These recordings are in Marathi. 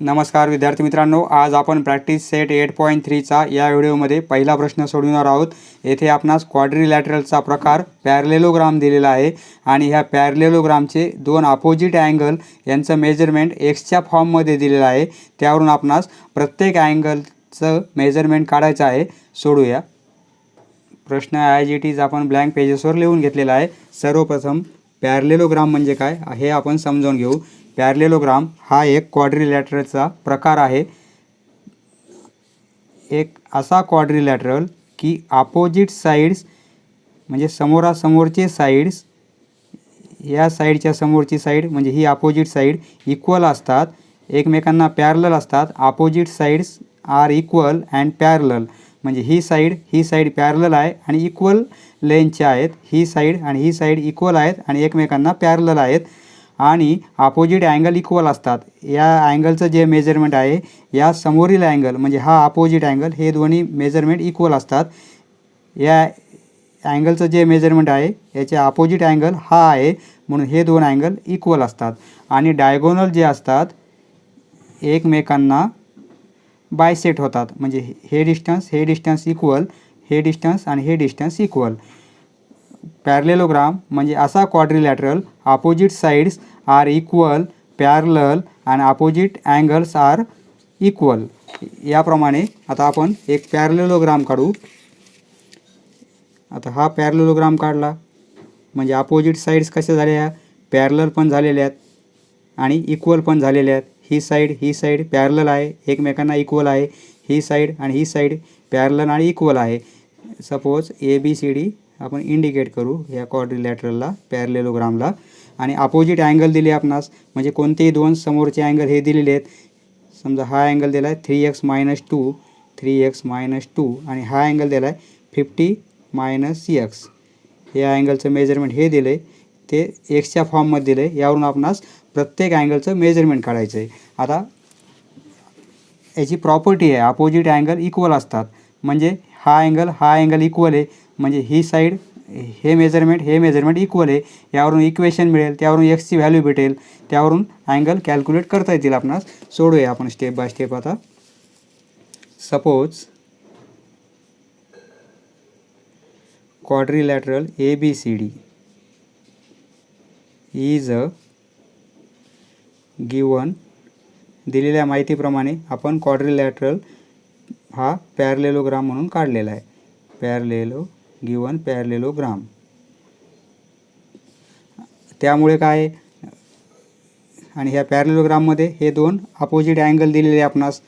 नमस्कार विद्यार्थी मित्रांनो, आज आपण प्रॅक्टिस सेट 8.3चा या व्हिडिओमध्ये पहिला प्रश्न सोडवणार आहोत। येथे आपणास क्वाड्रिलॅटरलचा प्रकार पॅरलेलोग्राम दिलेला आहे आणि ह्या पॅरलेलोग्रामचे दोन अपोजिट अँगल यांचं मेजरमेंट एक्सच्या फॉर्ममध्ये दिलेलं आहे। त्यावरून आपणास प्रत्येक अँगलचं मेजरमेंट काढायचं आहे। सोडूया। प्रश्न ॲज इट इज आपण ब्लँक पेजेसवर लिहून घेतलेला आहे। सर्वप्रथम पॅरलेलोग्राम म्हणजे काय हे आपण समजून घेऊ। पॅरलेलोग्राम हा एक क्वाड्रिलॅटरलचा प्रकार आहे। एक असा क्वाड्रिलॅटरल की अपोजिट साइड्स म्हणजे समोरासमोरचे साइड्स, या साइडच्या समोरची साइड म्हणजे ही अपोजिट साइड इक्वल असतात, एकमेकांना पॅरलल असतात। Opposite sides are equal and parallel म्हणजे ही साइड पॅरलल आहे आणि इक्वल लेंथच्या आहेत। ही साइड आणि ही साइड इक्वल आहेत आणि एकमेकांना पॅरलल आहेत आणि अपोजिट अँगल इक्वल असतात। या अँगलचं जे मेजरमेंट आहे, या समोरील अँगल म्हणजे हा अपोजिट अँगल, हे दोन्ही मेजरमेंट इक्वल असतात। या अँगलचं जे मेजरमेंट आहे याचे अपोजिट अँगल हा आहे, म्हणून हे दोन अँगल इक्वल असतात आणि डायगोनल जे असतात एकमेकांना बायसेट होतात। म्हणजे हे डिस्टन्स इक्वल, हे डिस्टन्स आणि हे डिस्टन्स इक्वल। पॅरलेलोग्राम म्हणजे असा quadrilateral opposite sides are equal, parallel आणि अपोजिट अँगल्स आर इक्वल। याप्रमाणे आता आपण एक पॅरलेलोग्राम काढू। आता हा पॅरलेलोग्राम काढला म्हणजे अपोजिट साइड्स कशा झाल्या, पॅरलल पण झालेल्या आहेत आणि इक्वल पण झालेल्या आहेत। ही साइड पॅरलल आहे, एकमेकांना इक्वल आहे। ही साइड आणि ही साइड पॅरलल आणि इक्वल आहे। सपोज ABCD आपण इंडिकेट करू या क्वाड्रिलॅटरलला, पॅरलेलोग्रामला। आणि अपोजिट अँगल दिले आपणास, म्हणजे कोणतेही दोन समोरचे अँगल हे दिलेले आहेत। समजा हा अँगल दिला आहे 3x - 2 आणि हा अँगल दिला आहे 50 - x। या अँगलचं मेजरमेंट हे दिले, ते एक्सच्या फॉर्ममध्ये दिले। यावरून आपणास प्रत्येक अँगलचं मेजरमेंट काढायचं आहे। आता याची प्रॉपर्टी आहे अपोजिट अँगल इक्वल असतात, म्हणजे हा अँगल इक्वल आहे, म्हणजे ही साइड हे मेजरमेंट इक्वल आहे। यावरून इक्वेशन मिळेल, त्यावरून एक्सची व्हॅल्यू भेटेल, त्यावरून अँगल कॅल्क्युलेट करता येतील आपणास। सोडूया आपण स्टेप बाय स्टेप। आता suppose quadrilateral ABCD is a given, दिलेल्या माहितीप्रमाणे आपण क्वाड्रिलॅटरल हा पॅरलेलोग्राम म्हणून काढलेला आहे। पॅरलेलोग्राम। त्यामुळे काय, आणि ह्या पॅरलेलोग्राममध्ये हे दोन अपोजिट अँगल दिलेले आपणास।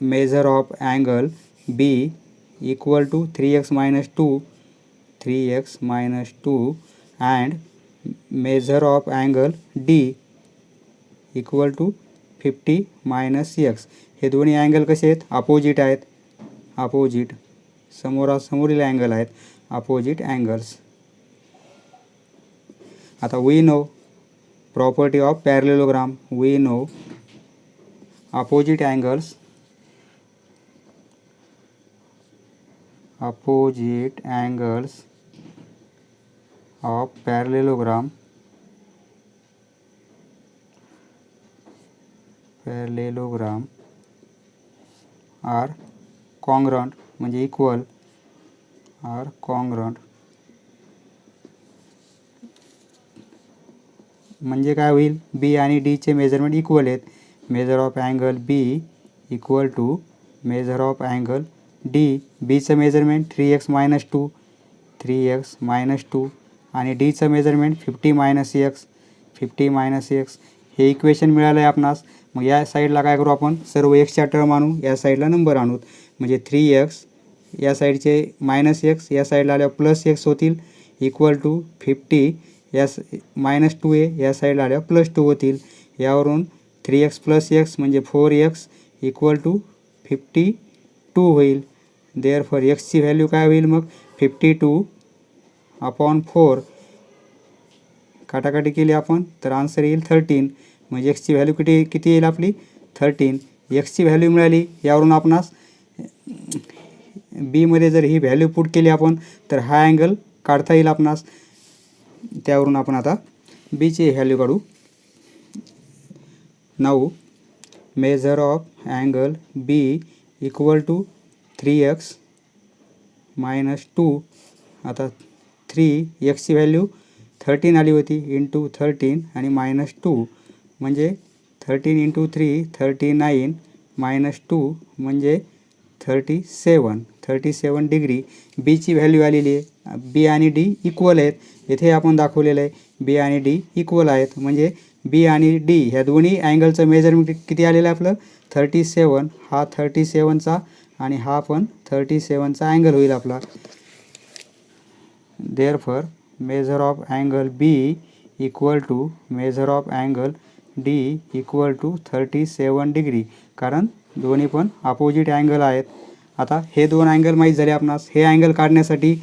Measure of angle B equal to 3x - 2 and measure of angle D equal to 50 - x। हे दोन्ही अँगल कसे आहेत, अपोजिट आहेत, अपोजिट समोरासमोरील अँगल आहेत, अपोजिट अँगल्स। आता we know property of parallelogram, we know opposite angles of parallelogram are congruent म्हणजे इक्वल, आर कॉन्ग्रंट म्हणजे काय होईल, B आणि D चे मेजरमेंट इक्वल आहेत। Measure of angle B equal to measure of angle D। Bचं मेजरमेंट 3x - 2 आणि Dचं मेजरमेंट 50 - x। हे इक्वेशन मिळालं आहे आपणास। मग या साईडला काय करू, आपण सर्व एक्सच्या टर्म आणू, या साईडला नंबर आणू। म्हणजे 3x या साईडचे -x, या साईडला आल्यावर +x होतील, इक्वल टू 50 या -2a या साईडला आल्यावर +2 होतील। यावरून 3x + x म्हणजे 4x इक्वल टू 52 होईल। देअरफॉर एक्सची व्हॅल्यू काय होईल, मग 52/4। काटाकाटी केली आपण तर आन्सर येईल 13। म्हणजे एक्सची व्हॅल्यू किती येईल आपली, 13। एक्सची व्हॅल्यू मिळाली, यावरून आपणास B मध्ये जर ही व्हॅल्यू पुट केली आपण तर हा अँगल काढता येईल आपणास। त्यावरून आपण आता B ची व्हॅल्यू काढू। Now measure of angle B equal to 3x minus 2. आता 3xची व्हॅल्यू 13 आली होती इंटू 13 आणि मायनस 2 म्हणजे 13 इंटू 3 39 मायनस 2 म्हणजे 37 डिग्री. बीची व्हॅल्यू आलेली आहे. बी आणि डी इक्वल आहेत. इथे आपण दाखवलेलं आहे बी आणि डी इक्वल आहेत म्हणजे बी आणि डी ह्या दोन्ही अँगलचं मेजरमेंट किती आलेलं आहे आपलं 37. हा 37चा आणि हा पण 37चा अँगल होईल आपला. Therefore measure of angle B equal to measure of angle D equal to 37 degree, कारण दोन्ही पण अपोजिट अँगल आहेत. आता हे दोन अँगल माहीत झाले आपणास. हे अँगल काढण्यासाठी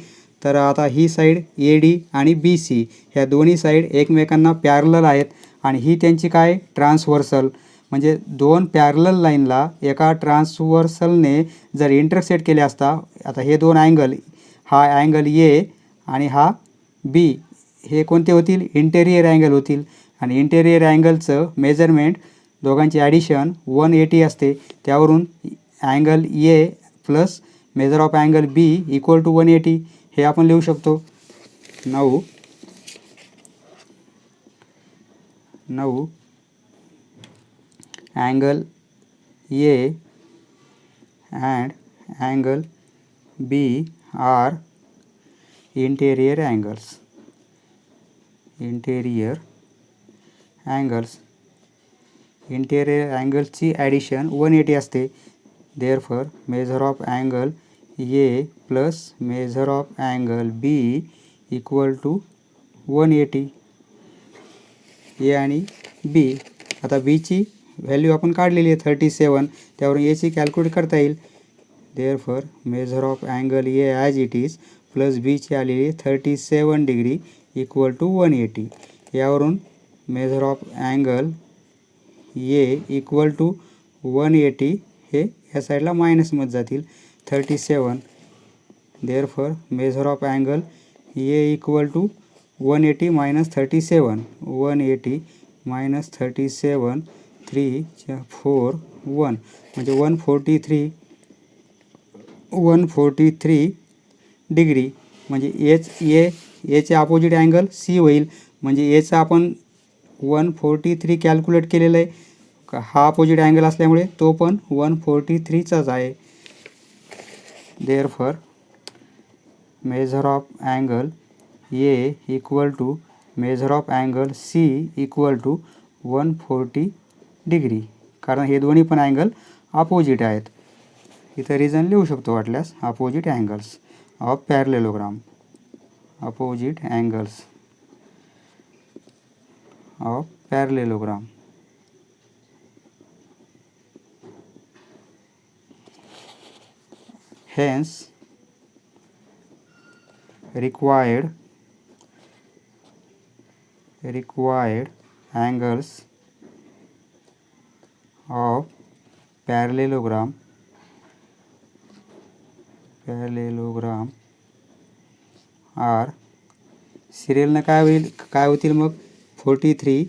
तर आता ही साईड ए डी आणि बी सी ह्या दोन्ही साईड एकमेकांना पॅरलल आहेत आणि ही त्यांची काय ट्रान्सव्हर्सल, म्हणजे दोन पॅरलल लाईनला एका ट्रान्सव्हर्सलने जर इंटरसेक्ट केले असता. आता हे दोन अँगल, हा अँगल ए आणि हा बी, हे कोणते होतील इंटेरियर अँगल होतील आणि इंटेरियर अँगलचं मेजरमेंट दोघांची ॲडिशन 180 असते. त्यावरून angle A plus measure of angle B equal to 180 हे आपण लिहू शकतो. Now angle A and angle B are interior angles. Interior angles ची ॲडिशन 180 असते. Therefore measure of angle A plus measure of angle B equal to 180. A आणि बी. आता बीची व्हॅल्यू आपण काढलेली आहे 37, त्यावरून एची कॅल्क्युलेट करता येईल. Therefore measure of angle A as it is plus बीची आलेली 37 डिग्री इक्वल टू 180. यावरून measure of angle A equal to 180 हे या साईडला मायनसमध्ये जातील 37. Therefore measure of angle A equal to 180 minus 37. 180 minus 37 3 4 1 म्हणजे 143 डिग्री. म्हणजे एचे अपोजिट अँगल सी होईल. म्हणजे एचा आपण 143 कॅल्क्युलेट केलेलं आहे. हा अपोजिट अँगल असल्यामुळे तो पण 143चाच आहे. Therefore measure of angle A equal to measure of angle C equal to 140 degree, कारण हे दोन्ही पण अँगल अपोजिट आहेत. इथं रिझन लिहू शकतो वाटल्यास. Opposite angles of parallelogram. Opposite angles of parallelogram. Hence required angles of parallelogram are सिरियलनं काय होतील मग 43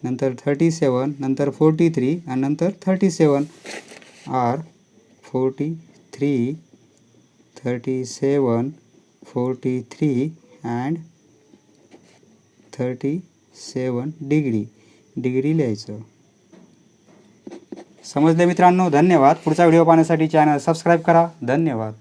नंतर 37 नंतर 43 आणि नंतर 37 आर 43 37 43 and 37 डिग्री लिहायचं. समजले मित्रांनो? धन्यवाद. पुढचा व्हिडिओ पाहण्यासाठी चॅनल सबस्क्राईब करा. धन्यवाद.